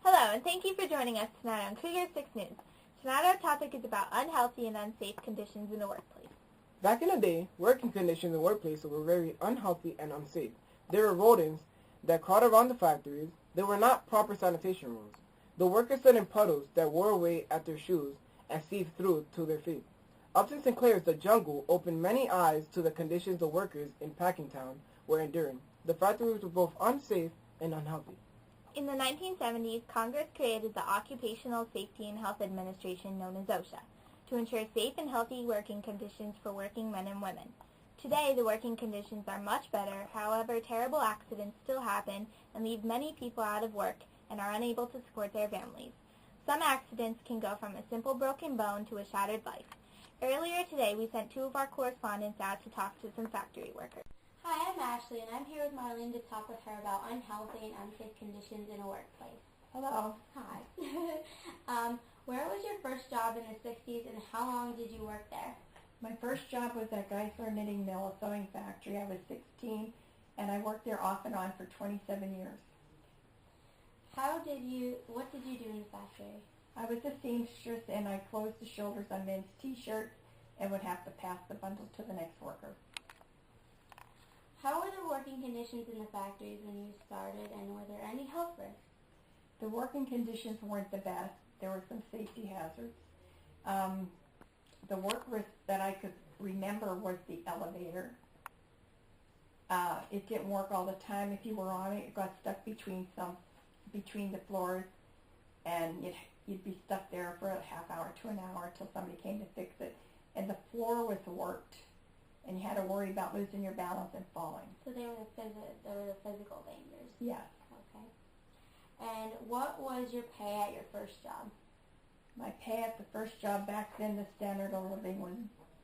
Hello, and thank you for joining us tonight on Cougar 6 News. Tonight our topic is about unhealthy and unsafe conditions in the workplace. Back in the day, working conditions in the workplace were very unhealthy and unsafe. There were rodents that crawled around the factories. There were not proper sanitation rules. The workers stood in puddles that wore away at their shoes and seeped through to their feet. Upton Sinclair's The Jungle opened many eyes to the conditions the workers in Packingtown were enduring. The factories were both unsafe and unhealthy. In the 1970s, Congress created the Occupational Safety and Health Administration, known as OSHA, to ensure safe and healthy working conditions for working men and women. Today, the working conditions are much better. However, terrible accidents still happen and leave many people out of work and are unable to support their families. Some accidents can go from a simple broken bone to a shattered life. Earlier today, we sent two of our correspondents out to talk to some factory workers. Hi, I'm Ashley, and I'm here with Marlene to talk with her about unhealthy and unsafe conditions in a workplace. Hello. Hi. Where was your first job in the 60s, and how long did you work there? My first job was at Geisler Knitting Mill, a sewing factory. I was 16, and I worked there off and on for 27 years. What did you do in the factory? I was a seamstress, and I closed the shoulders on men's t-shirts and would have to pass the bundle to the next worker. How were the working conditions in the factories when you started, and were there any health risks? The working conditions weren't the best. There were some safety hazards. The work risk that I could remember was the elevator. It didn't work all the time. If you were on it, it got stuck between the floors, and you'd be stuck there for a half hour to an hour until somebody came to fix it. And the floor was warped, and you had to worry about losing your balance and falling. So there were the physical dangers? Yes. Okay. And what was your pay at your first job? My pay at the first job back then, the standard of living was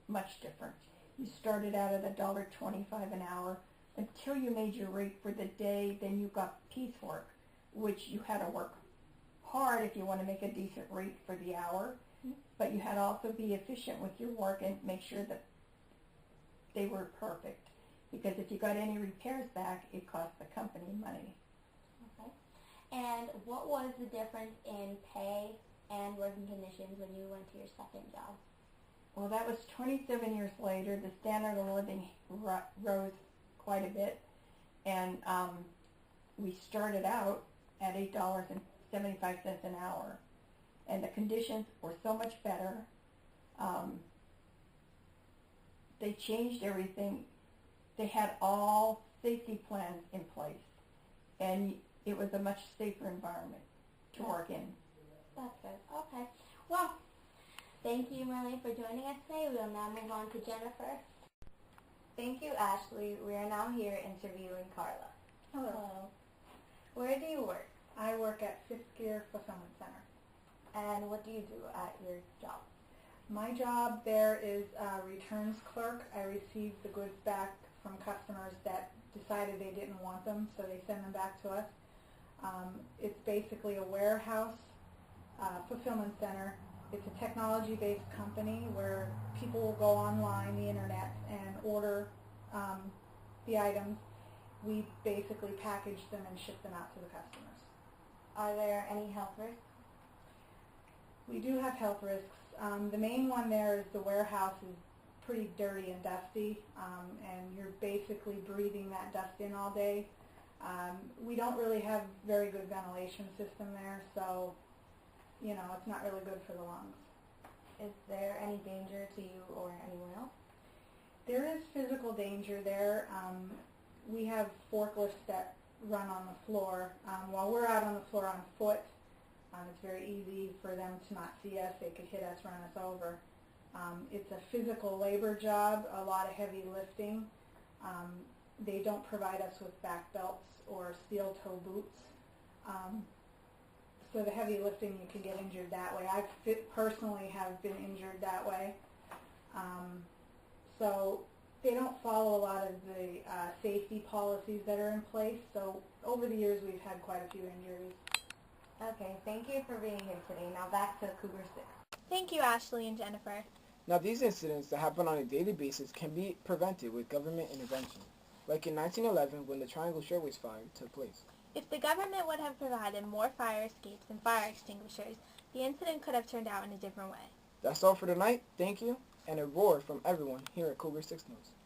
much different. You started out at $1.25 an hour until you made your rate for the day. Then you got piecework, which you had to work hard if you want to make a decent rate for the hour. But you had to also be efficient with your work and make sure that they were perfect. Because if you got any repairs back, it cost the company money. Okay. And what was the difference in pay and working conditions when you went to your second job? Well, that was 27 years later. The standard of living rose quite a bit, and we started out at $8.75 an hour, and the conditions were so much better. They changed everything. They had all safety plans in place, and it was a much safer environment to work in. That's good. Okay. Well, thank you, Marlene, for joining us today. We will now move on to Jennifer. Thank you, Ashley. We are now here interviewing Carla. Hello. Where do you work? I work at Fifth Gear Fulfillment Center. And what do you do at your job? My job there is a returns clerk. I receive the goods back from customers that decided they didn't want them, so they send them back to us. It's basically a warehouse fulfillment center. It's a technology-based company where people will go online, the internet, and order the items. We basically package them and ship them out to the customers. Are there any health risks? We do have health risks. The main one there is the warehouse is pretty dirty and dusty, and you're basically breathing that dust in all day. We don't really have very good ventilation system there, so it's not really good for the lungs. Is there any danger to you or anyone else? There is physical danger there. We have forklifts that run on the floor. While we're out on the floor on foot, it's very easy for them to not see us. They could hit us, run us over. It's a physical labor job, a lot of heavy lifting. They don't provide us with back belts or steel toe boots. So the heavy lifting, you can get injured that way. I personally have been injured that way. So they don't follow a lot of the safety policies that are in place. So over the years, we've had quite a few injuries. Okay, thank you for being here today. Now back to Cougar 6. Thank you, Ashley and Jennifer. Now, these incidents that happen on a daily basis can be prevented with government intervention, like in 1911 when the Triangle Shirtwaist Fire took place. If the government would have provided more fire escapes and fire extinguishers, the incident could have turned out in a different way. That's all for tonight. Thank you, and a roar from everyone here at Cougar 6 News.